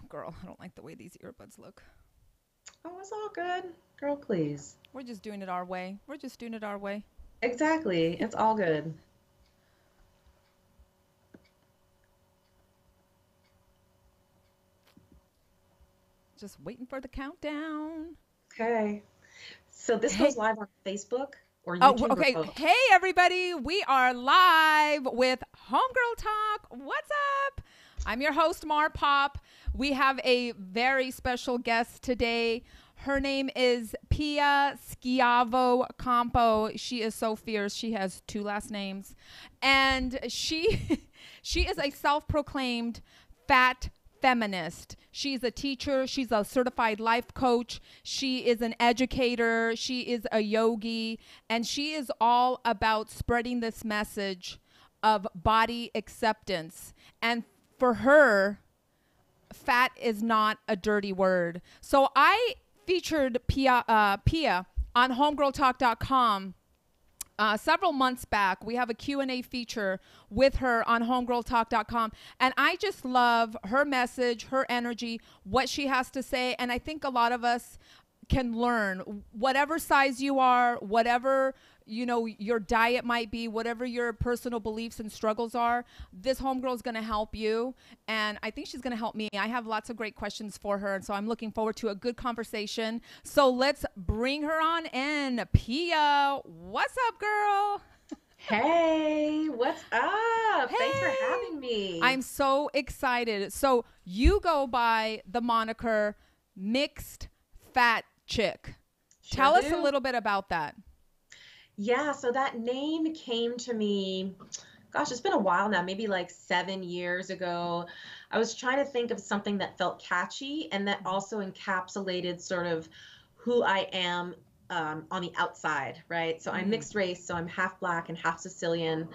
Girl, I don't like the way these earbuds look. Oh, it's all good. Girl, please. We're just doing it our way. We're just doing it our way. Exactly. It's all good. Just waiting for the countdown. Okay. So this goes Hey, live on Facebook or oh, YouTube or okay. both. Hey, everybody. We are live with Homegirl Talk. What's up? I'm your host, Mar Pop. We have a very special guest today. Her name is Pia Schiavo-Campo. She is so fierce. She has two last names. And she is a self-proclaimed fat feminist. She's a teacher, she's a certified life coach, she is an educator, she is a yogi, and she is all about spreading this message of body acceptance. And for her, fat is not a dirty word. So I featured Pia on homegirltalk.com several months back. We have a Q&A feature with her on homegirltalk.com, and I just love her message, her energy, what she has to say. And I think a lot of us can learn, whatever size you are, whatever your diet might be, whatever your personal beliefs and struggles are. This homegirl is going to help you, and I think she's going to help me. I have lots of great questions for her, and so I'm looking forward to a good conversation. So let's bring her on in. Pia, what's up, girl? Hey, what's up? Thanks for Hey, having me. I'm so excited. So you go by the moniker Mixed Fat Chick. Sure Tell us a do. little bit about that. Yeah, so that name came to me, gosh, it's been a while now, maybe like 7 years ago. I was trying to think of something that felt catchy and that also encapsulated sort of who I am on the outside, right? So I'm Mm. mixed race, so I'm half black and half Sicilian.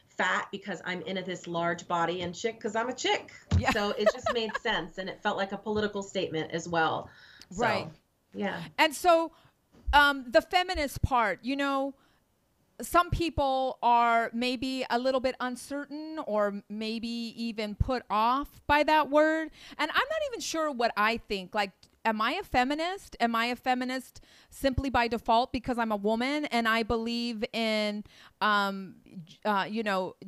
Fat because I'm in this large body, and chick because I'm a chick. Yeah, So it just made sense and it felt like a political statement as well. right. So, yeah. And so the feminist part, some people are maybe a little bit uncertain or maybe even put off by that word. And I'm not even sure what I think. Like, am I a feminist? Am I a feminist simply by default because I'm a woman and I believe in,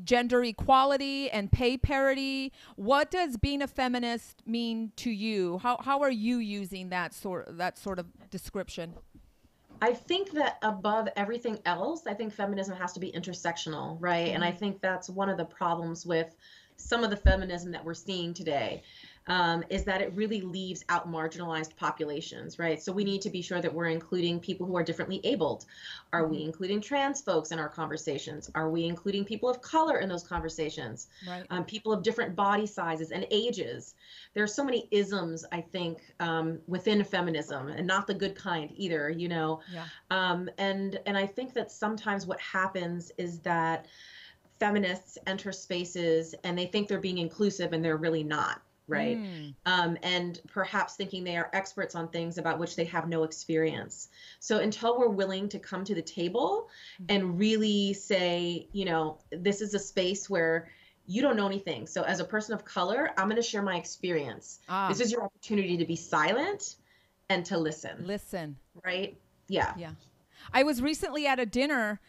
gender equality and pay parity? What does being a feminist mean to you? How are you using that sort of description? I think that above everything else, I think feminism has to be intersectional, right? And I Mm-hmm. think that's one of the problems with some of the feminism that we're seeing today, is that it really leaves out marginalized populations, right? So we need to be sure that we're including people who are differently abled. Are Mm-hmm. we including trans folks in our conversations? Are we including people of color in those conversations? Right. People of different body sizes and ages. There are so many isms, I think, within feminism, and not the good kind either, Yeah. and I think that sometimes what happens is that feminists enter spaces and they think they're being inclusive and they're really not, right? Mm. And perhaps thinking they are experts on things about which they have no experience. So until we're willing to come to the table Mm-hmm. and really say, this is a space where you don't know anything. So as a person of color, I'm going to share my experience. This Ah, is your opportunity to be silent and to listen, listen. right? Yeah. Yeah. I was recently at a dinner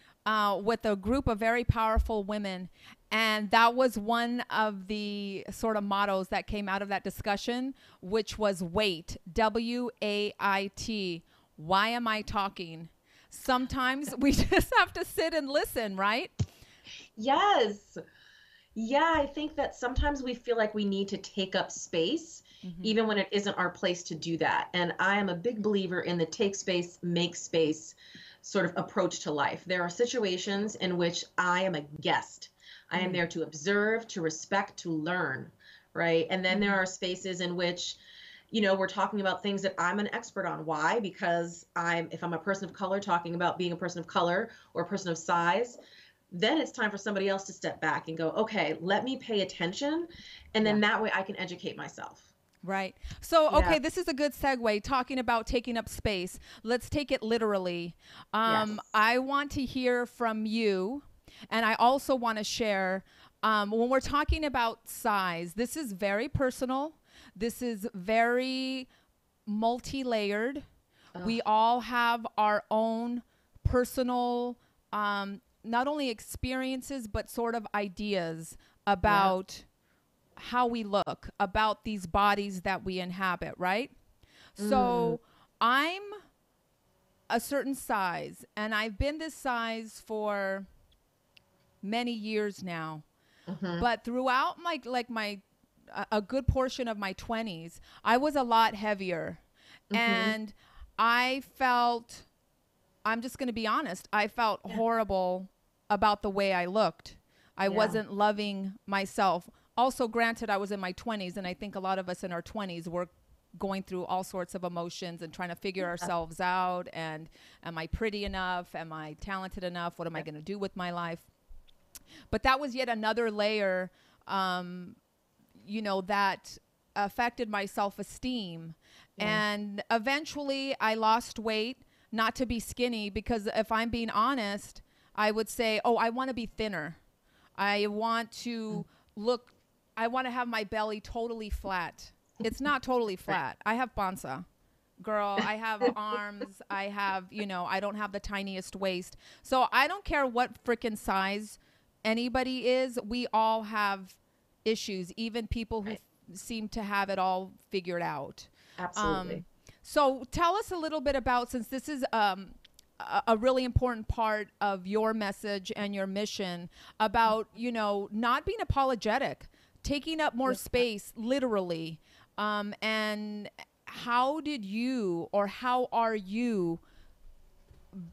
with a group of very powerful women, and that was one of the sort of mottos that came out of that discussion, which was wait, WAIT. Why am I talking? Sometimes we just have to sit and listen, right? Yes. Yeah, I think that sometimes we feel like we need to take up space, Mm-hmm. even when it isn't our place to do that. And I am a big believer in the take space, make space sort of approach to life. There are situations in which I am a guest. I am Mm. there to observe, to respect, to learn, right? And then there Mm-hmm. are spaces in which, we're talking about things that I'm an expert on. Why? Because if I'm a person of color talking about being a person of color or a person of size, then it's time for somebody else to step back and go, okay, let me pay attention. And Yeah. then that way I can educate myself. Right. So, Yeah. okay, this is a good segue talking about taking up space. Let's take it literally. Yes. I want to hear from you, and I also want to share when we're talking about size, this is very personal. This is very multi-layered. Ugh. We all have our own personal, not only experiences, but sort of ideas Yeah. about how we look, about these bodies that we inhabit, right? Mm. So I'm a certain size, and I've been this size for many years now. Mm-hmm. But throughout my a good portion of my 20s, I was a lot heavier. Mm-hmm. And I felt, I'm just going to be honest, I felt Yeah. horrible about the way I looked. I Yeah. wasn't loving myself. Also, granted, I was in my 20s, and I think a lot of us in our 20s were going through all sorts of emotions and trying to figure Yeah. ourselves out. And am I pretty enough? Am I talented enough? What am I Yeah. going to do with my life? But that was yet another layer, um, that affected my self-esteem. Yeah. And eventually I lost weight, not to be skinny, because if I'm being honest, I would say, oh, I want to be thinner. I want Mm. to look, I want to have my belly totally flat. It's not totally Right. flat. I have panza. Girl, I have arms. I have, I don't have the tiniest waist. So I don't care what freaking size anybody is. We all have issues, even people who Right. seem to have it all figured out. Um, Absolutely. so tell us a little bit about, since this is a really important part of your message and your mission, about, not being apologetic, taking up more Yeah. space, literally. And how did you, or how are you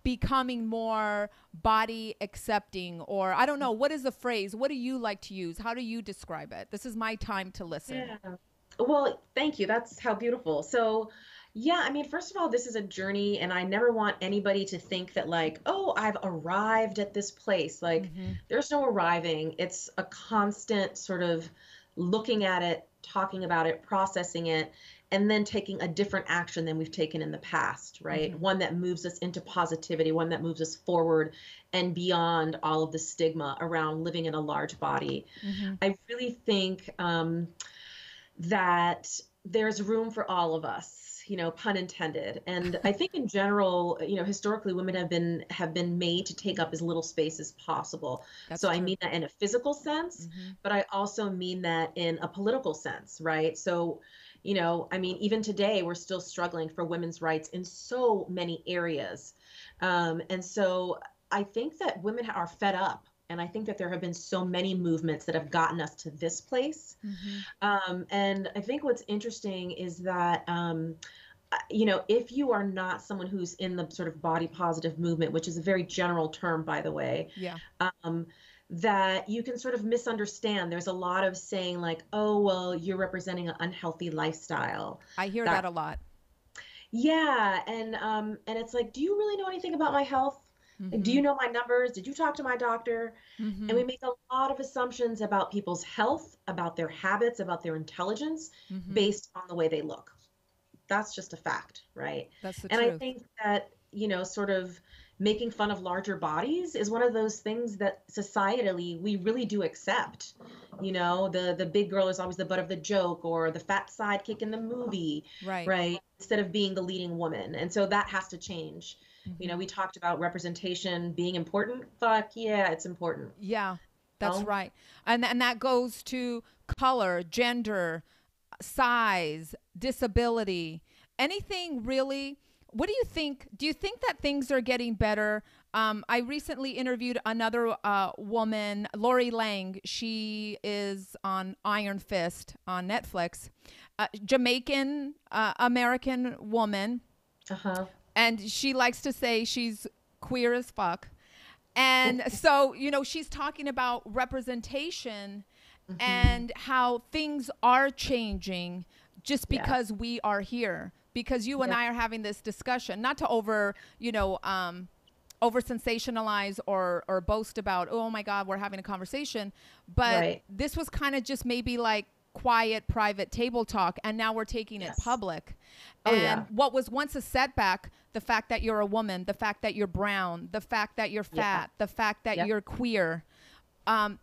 becoming more body accepting? Or I don't know, what is the phrase? What do you like to use? How do you describe it? This is my time to listen. Yeah. Well, thank you. That's how beautiful. So, yeah, I mean, first of all, this is a journey, and I never want anybody to think that, like, oh, I've arrived at this place. Like, Mm-hmm. there's no arriving. It's a constant sort of looking at it, talking about it, processing it, and then taking a different action than we've taken in the past, right? Mm-hmm. One that moves us into positivity, one that moves us forward and beyond all of the stigma around living in a large body. Mm-hmm. I really think, that there's room for all of us, pun intended. And I think in general, historically women have been made to take up as little space as possible. That's So I true. mean that in a physical sense, Mm-hmm. but I also mean that in a political sense, right? So, I mean, even today we're still struggling for women's rights in so many areas. And so I think that women are fed up. And I think that there have been so many movements that have gotten us to this place. Mm-hmm. And I think what's interesting is that, if you are not someone who's in the sort of body positive movement, which is a very general term, by the way, Yeah. um, that you can sort of misunderstand. There's a lot of saying like, oh, well, you're representing an unhealthy lifestyle. I hear that That, a lot. yeah. And it's like, do you really know anything about my health? Like, do Mm-hmm. you know my numbers? Did you talk to my doctor? And Mm-hmm. we make a lot of assumptions about people's health, about their habits, about their intelligence Mm-hmm. based on the way they look. That's just a fact, right? That's the And I truth. think that, sort of making fun of larger bodies is one of those things that societally we really do accept. The big girl is always the butt of the joke, or the fat sidekick in the movie, Right. right? Instead of being the leading woman. And so that has to change. Mm-hmm. We talked about representation being important. Fuck yeah, it's important. Yeah, that's Oh, right. And that goes to color, gender, size, disability, anything really. What do you think? Do you think that things are getting better? I recently interviewed another woman, Lori Lang. She is on Iron Fist on Netflix, Jamaican American woman, uh-huh. and she likes to say she's queer as fuck. And so, she's talking about representation Hmm. and how things are changing just Yeah. because we are here. Because you and Yeah. I are having this discussion, not to over sensationalize or boast about, oh my God, we're having a conversation. But Right. this was kind of just maybe like quiet, private table talk. And now we're taking it Yes. public. Oh, And yeah. what was once a setback, the fact that you're a woman, the fact that you're brown, the fact that you're Yeah. fat, the fact that Yep. you're queer,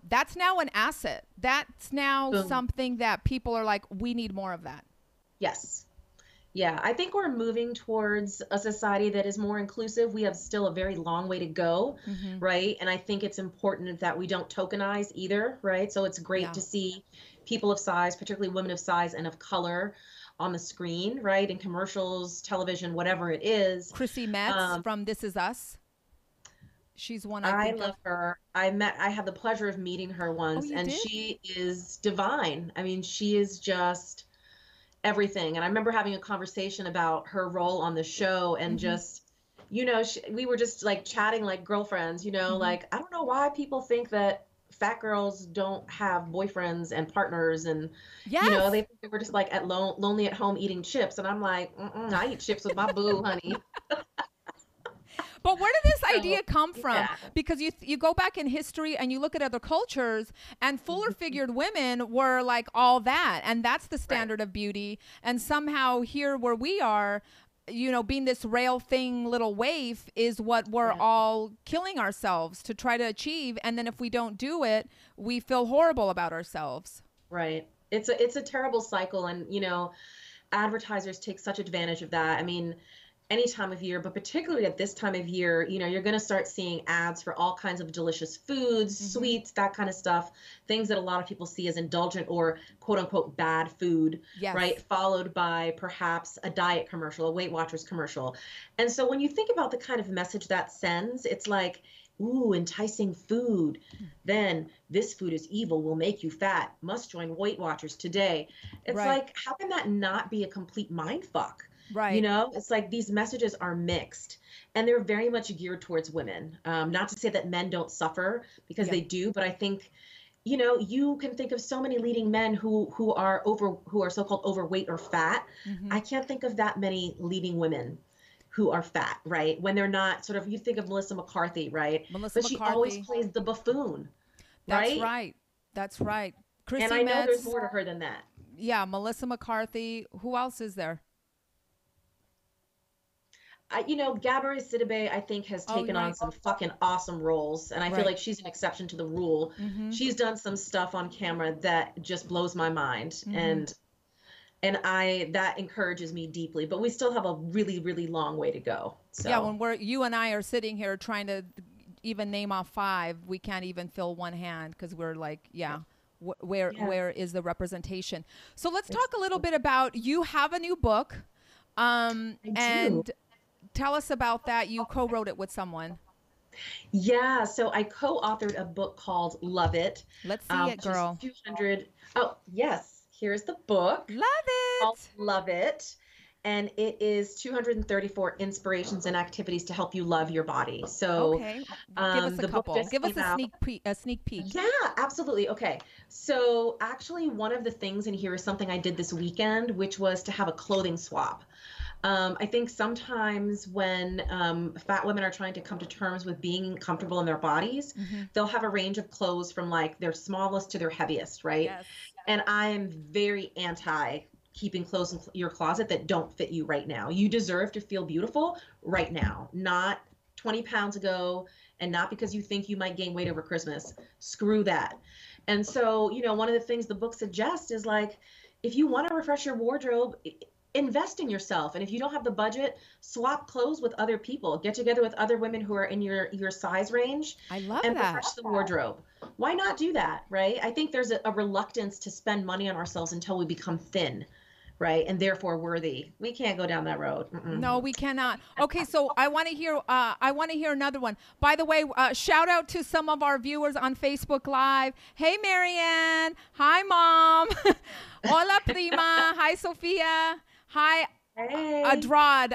that's now an asset. That's now Boom. something that people are like, we need more of that. Yes. Yeah, I think we're moving towards a society that is more inclusive. We have still a very long way to go, Mm-hmm. right? And I think it's important that we don't tokenize either, right? So it's great Yeah. to see people of size, particularly women of size and of color, on the screen, right? In commercials, television, whatever it is. Chrissy Metz from This Is Us. She's one I I think of. love her. I had the pleasure of meeting her Oh, once, you and did? she is divine. I mean, she is just everything. And I remember having a conversation about her role on the show and Mm-hmm. just, we were just like chatting like girlfriends, Mm-hmm. like I don't know why people think that fat girls don't have boyfriends and partners and, Yes. they think they were just like lonely at home eating chips. And I'm like, I eat chips with my boo, honey. But where did this So, idea come from? yeah. Because you go back in history and you look at other cultures, and fuller figured women were like all that, and that's the Right. standard of beauty. And somehow here where we are, being this rail thing little waif is what we're Yeah. all killing ourselves to try to achieve. And then if we don't do it, we feel horrible about ourselves. Right. It's a terrible cycle, and advertisers take such advantage of that. I mean, any time of year, but particularly at this time of year, you're going to start seeing ads for all kinds of delicious foods, Mm-hmm. sweets, that kind of stuff, things that a lot of people see as indulgent or quote unquote bad food, right? Yes. Followed by perhaps a diet commercial, a Weight Watchers commercial. And so when you think about the kind of message that sends, it's like, ooh, enticing food. Then this food is evil, will make you fat. Must join Weight Watchers today. It's Right. like, how can that not be a complete mind fuck? Right. It's like these messages are mixed and they're very much geared towards women. Not to say that men don't suffer because Yeah. they do, but I think, you can think of so many leading men who are so-called overweight or fat. Mm-hmm. I can't think of that many leading women who are fat, right? When they're not sort of, you think of Melissa McCarthy, right? Melissa But she always McCarthy. plays the buffoon, That's right? right. That's right. And Chrissy I know there's Metz. more to her than that. Yeah, Melissa McCarthy. Who else is there? Gabourey Sidibe, I think, has Oh, taken on right. some fucking awesome roles, and I feel Right. like she's an exception to the rule. Mm-hmm. She's done some stuff on camera that just blows my mind, Mm-hmm. and that encourages me deeply. But we still have a really, really long way to go. So Yeah, when you and I are sitting here trying to even name off 5, we can't even fill one hand because we're like, yeah. Where Yeah. where is the representation? So let's talk a little bit about, you have a new book, I do. and tell us about that. You co-wrote it with someone. Yeah, so I co-authored a book called Love It. Let's see it, Which is girl. 200. Oh, yes, here's the book Love called it. Love It. And it is 234 inspirations and activities to help you love your body. So, Okay, give us a the book couple. just Give us came out. a sneak peek. Yeah, absolutely. Okay. So actually, one of the things in here is something I did this weekend, which was to have a clothing swap. I think sometimes when fat women are trying to come to terms with being comfortable in their bodies, Mm-hmm. they'll have a range of clothes from like their smallest to their heaviest, right? Yes. And I am very anti keeping clothes in your closet that don't fit you right now. You deserve to feel beautiful right now, not 20 pounds ago, and not because you think you might gain weight over Christmas. Screw that. And so, one of the things the book suggests is like, if you want to refresh your wardrobe, invest in yourself. And if you don't have the budget, swap clothes with other people. Get together with other women who are in your size range I love and that. refresh the wardrobe. Why not do that, right? I think there's a reluctance to spend money on ourselves until we become thin, right? And therefore worthy. We can't go down that road. Mm-mm. No, we cannot. Okay, so I want to hear. I want to hear another one. By the way, shout out to some of our viewers on Facebook Live. Hey, Marianne. Hi, Mom. Hola, prima. Hi, Sophia. Hi, Hey. Adrad.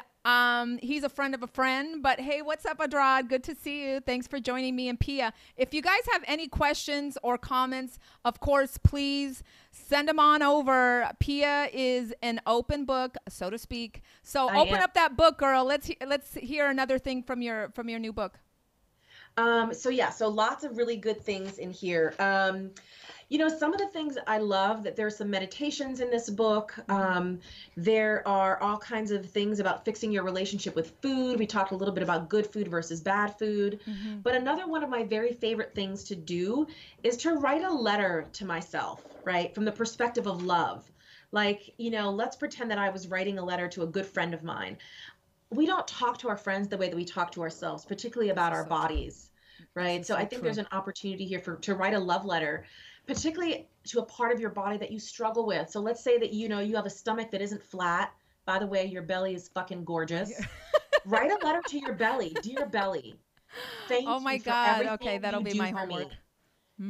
He's a friend of a friend, but hey, what's up, Adrad? Good to see you. Thanks for joining me and Pia. If you guys have any questions or comments, of course, please send them on over. Pia is an open book, so to speak. So open up that book, girl. Let's hear another thing from your new book. So lots of really good things in here. Some of the things I love that there's some meditations in this book. There are all kinds of things about fixing your relationship with food. We talked a little bit about good food versus bad food. But another one of my very favorite things to do is to write a letter to myself, right? From the perspective of love. Like, let's pretend that I was writing a letter to a good friend of mine. We don't talk to our friends the way that we talk to ourselves, particularly about our bodies, right? So I think there's an opportunity here to write a love letter, particularly to a part of your body that you struggle with. So let's say that you have a stomach that isn't flat. By the way, your belly is fucking gorgeous. Write a letter to your belly. Dear belly, thank Oh my you for God. everything Okay, that'll you be do my for homework. me.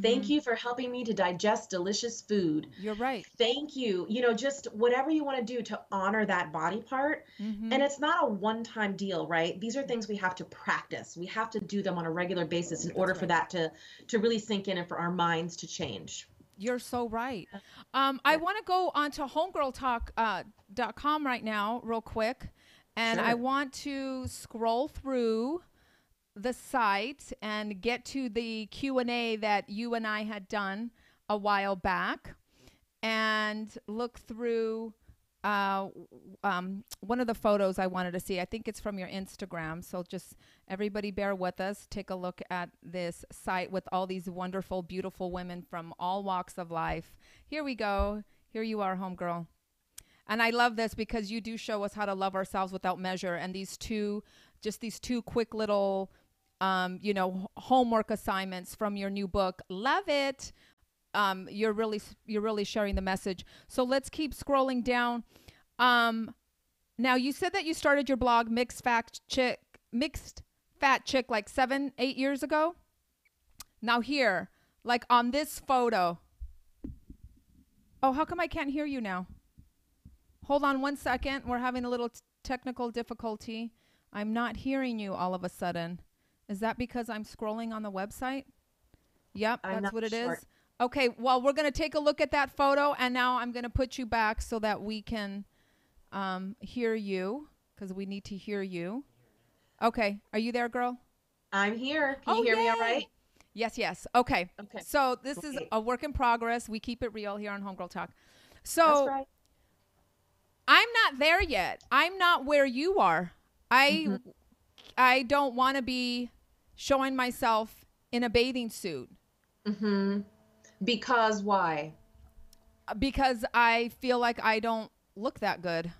Thank you for helping me to digest delicious food. You're right. Thank you. Just whatever you want to do to honor that body part. And it's not a one-time deal, right? These are things we have to practice. We have to do them on a regular basis in order for that to really sink in and for our minds to change. You're so right. I want to go on to homegirltalk.com right now real quick. And I want to scroll through the site and get to the Q&A that you and I had done a while back and look through one of the photos I wanted to see. I think it's from your Instagram. So just everybody bear with us. Take a look at this site with all these wonderful, beautiful women from all walks of life. Here we go. Here you are, homegirl. And I love this because you do show us how to love ourselves without measure. And these two quick little homework assignments from your new book. Love it. You're really sharing the message. So let's keep scrolling down. Now you said that you started your blog Mixed Fat Chick like 7-8 years ago. Now here, like on this photo. Oh, how come I can't hear you now? Hold on one second. We're having a little technical difficulty. I'm not hearing you all of a sudden. Is that because I'm scrolling on the website? Yep, that's what it is. Okay, well, we're going to take a look at that photo, and now I'm going to put you back so that we can hear you, because we need to hear you. Okay, are you there, girl? I'm here. Can you hear me all right? Yes. Okay. So this is a work in progress. We keep it real here on Homegirl Talk. So that's right. I'm not there yet. I'm not where you are. I don't want to be showing myself in a bathing suit. Because why? Because I feel like I don't look that good.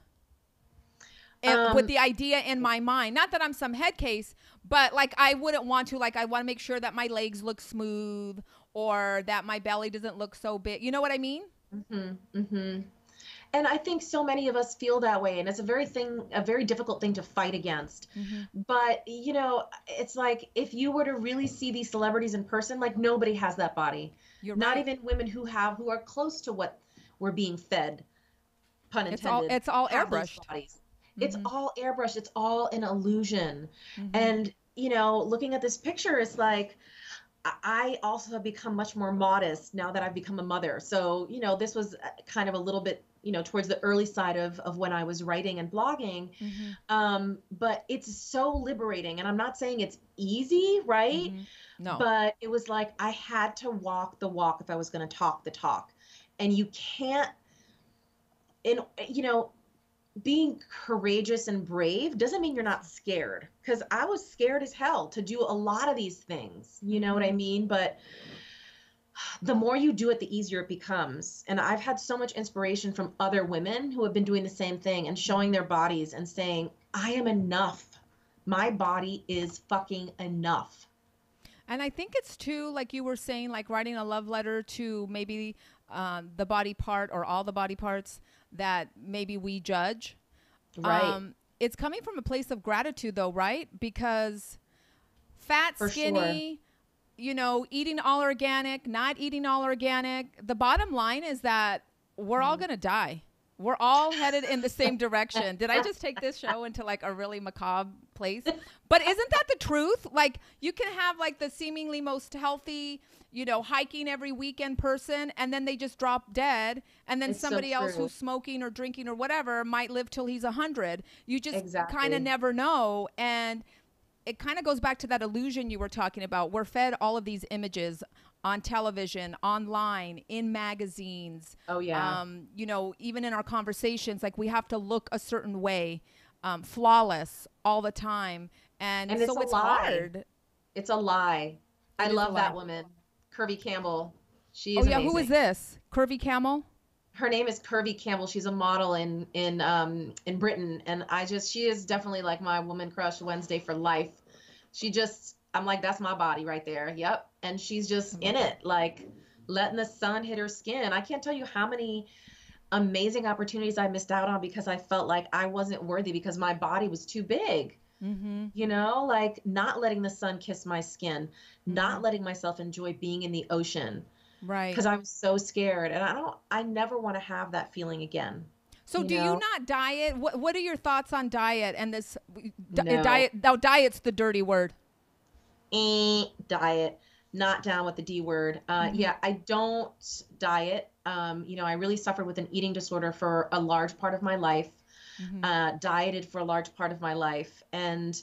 With the idea in my mind, not that I'm some head case, but like I wouldn't want to, like I want to make sure that my legs look smooth or that my belly doesn't look so big. You know what I mean? And I think so many of us feel that way. And it's a very difficult thing to fight against. But, it's like if you were to really see these celebrities in person, like nobody has that body. You're Not right. even women who are close to what we're being fed. Pun intended. It's all airbrushed. It's all airbrushed. It's all an illusion. And, looking at this picture, it's like, I also have become much more modest now that I've become a mother. So, this was kind of a little bit, towards the early side of when I was writing and blogging. But it's so liberating. And I'm not saying it's easy, right? No. But it was like I had to walk the walk if I was going to talk the talk. And you can't, being courageous and brave doesn't mean you're not scared, because I was scared as hell to do a lot of these things. You know what I mean? But the more you do it, the easier it becomes. And I've had so much inspiration from other women who have been doing the same thing and showing their bodies and saying, I am enough. My body is fucking enough. And I think it's too, like you were saying, like writing a love letter to maybe the body part or all the body parts that maybe we judge. Right. It's coming from a place of gratitude though, right? Because fat, skinny, eating all organic, not eating all organic. The bottom line is that we're all going to die. We're all headed in the same direction. Did I just take this show into like a really macabre place? But isn't that the truth? Like you can have like the seemingly most healthy, hiking every weekend person, and then they just drop dead. And then somebody else who's smoking or drinking or whatever might live till he's 100. You just kind of never know. And it kind of goes back to that illusion you were talking about. We're fed all of these images on television, online, in magazines. Oh yeah. You know, even in our conversations, like we have to look a certain way, flawless all the time. And And it's so a it's lie. hard. It's a lie. I It is a love lie. that woman, Curvy Campbell. She Oh is yeah, who is amazing. this? Curvy Camel? Her name is Curvy Campbell. She's a model in Britain, and she is definitely like my woman crush Wednesday for life. I'm like, that's my body right there. Yep. And she's I just in love that. it, like letting the sun hit her skin. I can't tell you how many amazing opportunities I missed out on because I felt like I wasn't worthy because my body was too big. Mm-hmm. Like not letting the sun kiss my skin, Mm-hmm. not letting myself enjoy being in the ocean Right. because I was so scared. And I never want to have that feeling again, So you do you know? not diet? What are your thoughts on diet and this No. diet? Now diet's the dirty word. Diet, not down with the D word. Mm-hmm. Yeah, I don't diet. I really suffered with an eating disorder for a large part of my life, Mm-hmm. dieted for a large part of my life, and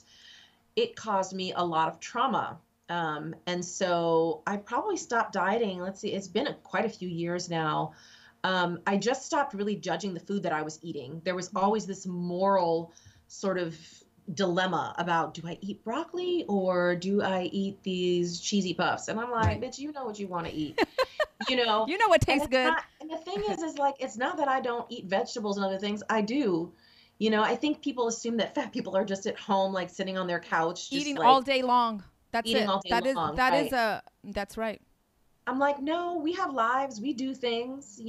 it caused me a lot of trauma. And so I probably stopped dieting. Let's see, it's been quite a few years now. I just stopped really judging the food that I was eating. There was Mm-hmm. always this moral sort of dilemma about, do I eat broccoli or do I eat these cheesy puffs? And I'm like, Right. bitch, you know what you want to eat, you know? You know what And tastes it's good? not, and the thing is like, it's not that I don't eat vegetables and other things. I do. I think people assume that fat people are just at home, like sitting on their couch, just Eating all like day long. That's eating it. all day long, That is right? a that's right. I'm like, no, we have lives, we do things,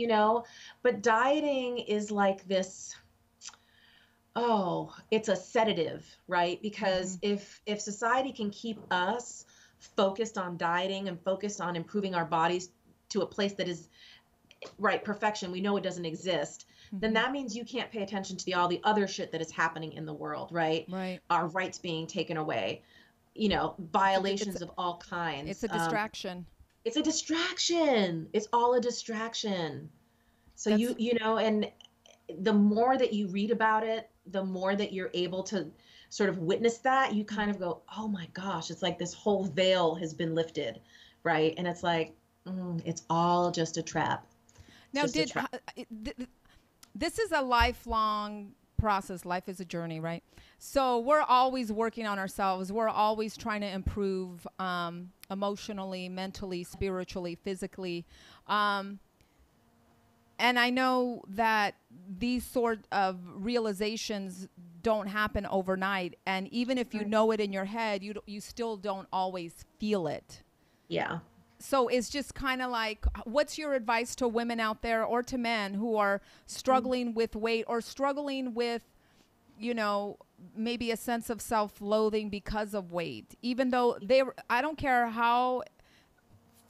but dieting is like this, oh, it's a sedative, right? Mm-hmm. Because if society can keep us focused on dieting and focused on improving our bodies to a place that is right, perfection, we know it doesn't exist, then Mm-hmm. that means you can't pay attention to all the other shit that is happening in the world, right? Right. Our rights being taken away, It's a di- it's a, violations of all it's kinds. a distraction. It's a distraction. It's all a distraction. So That's and the more that you read about it, the more that you're able to sort of witness that, you kind of go, oh my gosh, it's like this whole veil has been lifted, right? And it's like, it's all just a trap. It's now just a did trap. this is a lifelong process. Life is a journey, right? So we're always working on ourselves. We're always trying to improve emotionally, mentally, spiritually, physically. Um, and I know that these sort of realizations don't happen overnight. And even if you Right. know it in your head, you still don't always feel it. Yeah. So it's just kind of like, what's your advice to women out there or to men who are Mm. struggling with weight or struggling with, you know, maybe a sense of self-loathing because of weight, even though I don't care how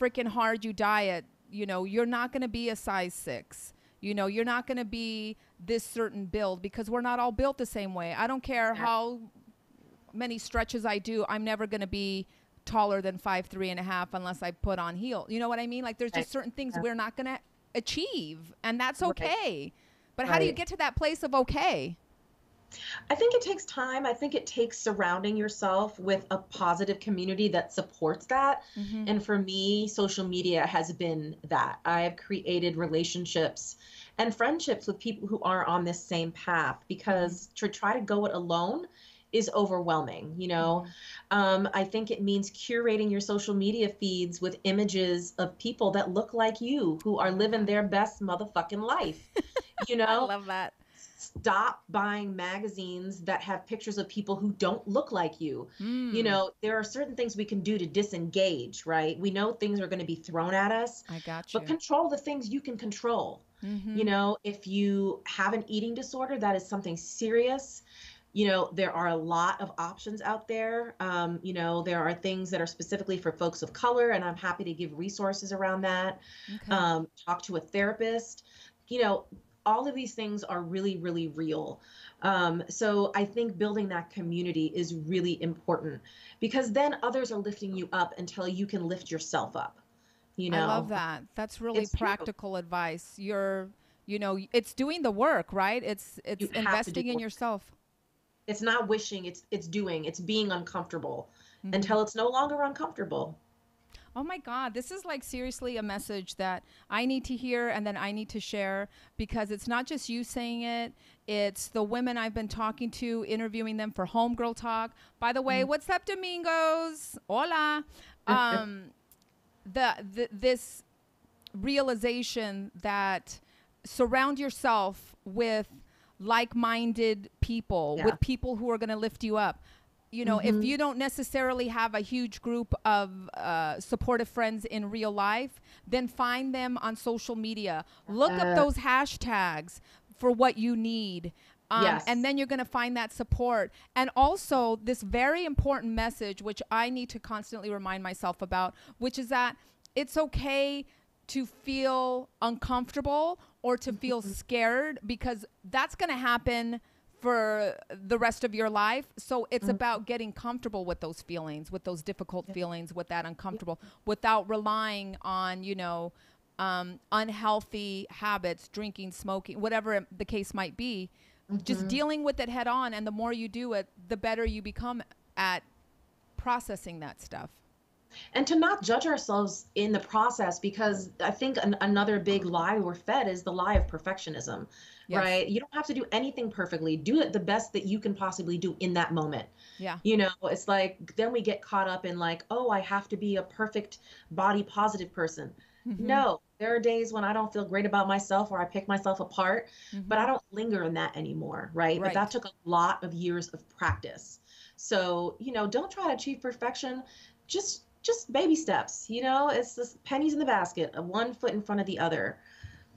freaking hard you diet, you're not going to be a size 6. You're not going to be this certain build because we're not all built the same way. I don't care Yeah. how many stretches I do, I'm never going to be taller than 5'3.5" unless I put on heels. You know what I mean? Like there's Right. just certain things Yeah. we're not going to achieve, and that's Right. okay. But how do you Right. get to that place of okay? I think it takes time. I think it takes surrounding yourself with a positive community that supports that. Mm-hmm. And for me, social media has been that. I have created relationships and friendships with people who are on this same path Mm-hmm. because to try to go it alone is overwhelming. Mm-hmm. I think it means curating your social media feeds with images of people that look like you, who I are love living that. their best motherfucking life. You I know, love that. Stop buying magazines that have pictures of people who don't look like you. Mm, There are certain things we can do to disengage, right? We know things are going to be thrown at us, I got but you. control the things you can control. Mm-hmm. If you have an eating disorder, that is something serious. There are a lot of options out there. There are things that are specifically for folks of color, and I'm happy to give resources around that. Okay. Talk to a therapist. You know, all of these things are really, really real. So I think building that community is really important because then others are lifting you up until you can lift yourself up. You I love know, that. That's really it's true. practical advice. It's doing the work, right? It's You have to do investing the in work. yourself. It's not wishing, it's doing, it's being uncomfortable Mm-hmm. until it's no longer uncomfortable. Oh my God, this is like seriously a message that I need to hear and then I need to share, because it's not just you saying it, it's the women I've been talking to, interviewing them for Homegirl Talk. By the way, Mm. what's up, Domingos? Hola. Um, this realization that surround yourself with like-minded people, Yeah. with people who are going to lift you up. You know, if Hmm. you don't necessarily have a huge group of supportive friends in real life, then find them on social media. Look up Uh, those hashtags for what you need. And yes. then you're going to find that support. And also, this very important message, which I need to constantly remind myself about, which is that it's okay to feel uncomfortable or to feel Mhm. scared, because that's going to happen for the rest of your life. So it's Mhm. about getting comfortable with those feelings, with those difficult Yeah. feelings, with that Yeah. uncomfortable, without relying on, unhealthy habits, drinking, smoking, whatever the case might be. Just Mhm. dealing with it head on. And the more you do it, the better you become at processing that stuff. And to not judge ourselves in the process, because I think another big lie we're fed is the lie of perfectionism, Yes. right? You don't have to do anything perfectly. Do it the best that you can possibly do in that moment. Yeah. It's like then we get caught up in like, oh, I have to be a perfect body positive person. Mm-hmm. No, there are days when I don't feel great about myself or I pick myself apart, but Mm-hmm. I don't linger in that anymore, right? But that Right. took a lot of years of practice. So, don't try to achieve perfection. Just baby steps, it's just pennies in the basket, one foot in front of the other.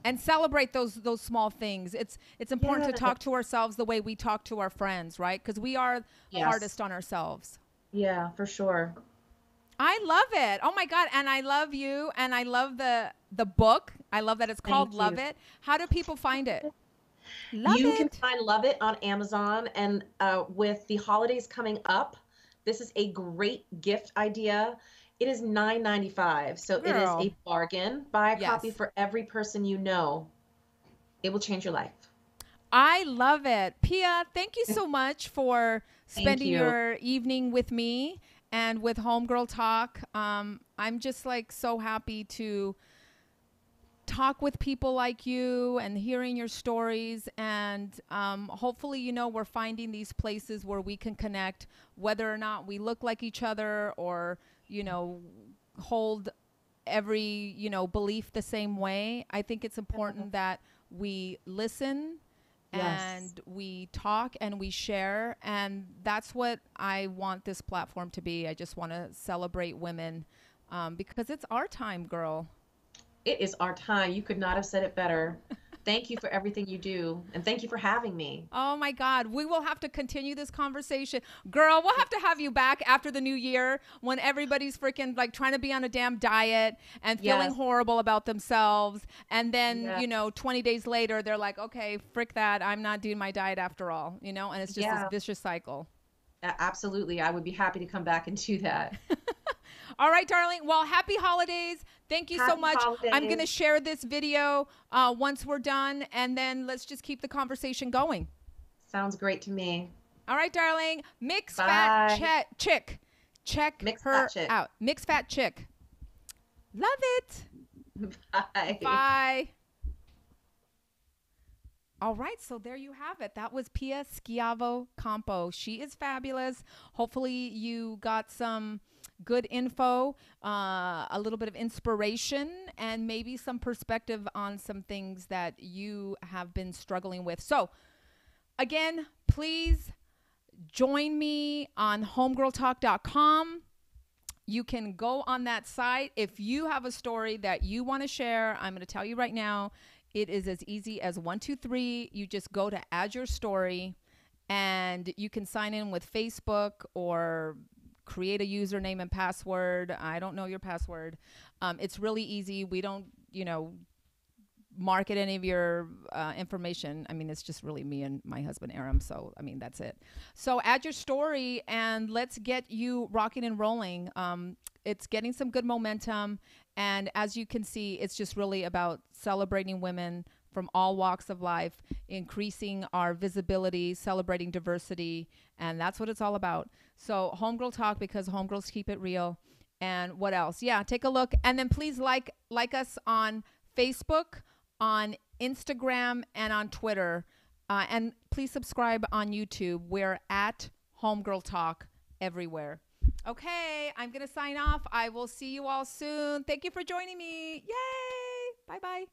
And celebrate those small things. It's important to Yeah. talk to ourselves the way we talk to our friends, right? Because we are Yes. hardest on ourselves. Yeah, for sure. I love it. Oh my God. And I love you. And I love the book. I love that it's called Thank Love you. It. How do people find it? Love You can it. find Love It on Amazon. And with the holidays coming up, this is a great gift idea. It is $9.95, so it is Girl. a bargain. Buy a copy Yes. for every person you know. It will change your life. I love it. Pia, thank you so much for Thank spending you. your evening with me and with Homegirl Talk. I'm just like so happy to talk with people like you and hearing your stories. And hopefully, we're finding these places where we can connect, whether or not we look like each other or, hold every, belief the same way. I think it's important that we listen Yes. and we talk and we share. And that's what I want this platform to be. I just want to celebrate women, because it's our time, girl. It is our time. You could not have said it better. Thank you for everything you do, and thank you for having me. Oh my God. We will have to continue this conversation. Girl, we'll have to have you back after the new year when everybody's freaking like trying to be on a damn diet and feeling Yes. horrible about themselves. And then, Yeah. 20 days later, they're like, okay, frick that. I'm not doing my diet after all, and it's just this Yeah. vicious cycle. Absolutely. I would be happy to come back and do that. All right, darling. Well, happy holidays. Thank you so Happy much. I'm going to holidays. share this video once we're done, and then let's just keep the conversation going. Sounds great to me. All right, darling. Mix fat Bye. chick. Check Mix that her chick. out. Mix fat chick. Love it. Bye. Bye. All right, so there you have it. That was Pia Schiavo-Campo. She is fabulous. Hopefully, you got some good info, a little bit of inspiration, and maybe some perspective on some things that you have been struggling with. So, again, please join me on homegirltalk.com. You can go on that site. If you have a story that you want to share, I'm going to tell you right now, it is as easy as 1, 2, 3. You just go to add your story, and you can sign in with Facebook or create a username and password. I don't know your password. It's really easy. We don't, market any of your information. I mean, it's just really me and my husband, Aram. So, I mean, that's it. So add your story and let's get you rocking and rolling. It's getting some good momentum. And as you can see, it's just really about celebrating women, from all walks of life, increasing our visibility, celebrating diversity, and that's what it's all about. So Homegirl Talk, because homegirls keep it real. And what else? Yeah, take a look, and then please like us on Facebook, on Instagram, and on Twitter, and please subscribe on YouTube. We're at Homegirl Talk everywhere. Okay, I'm gonna sign off. I will see you all soon. Thank you for joining me. Yay! Bye bye.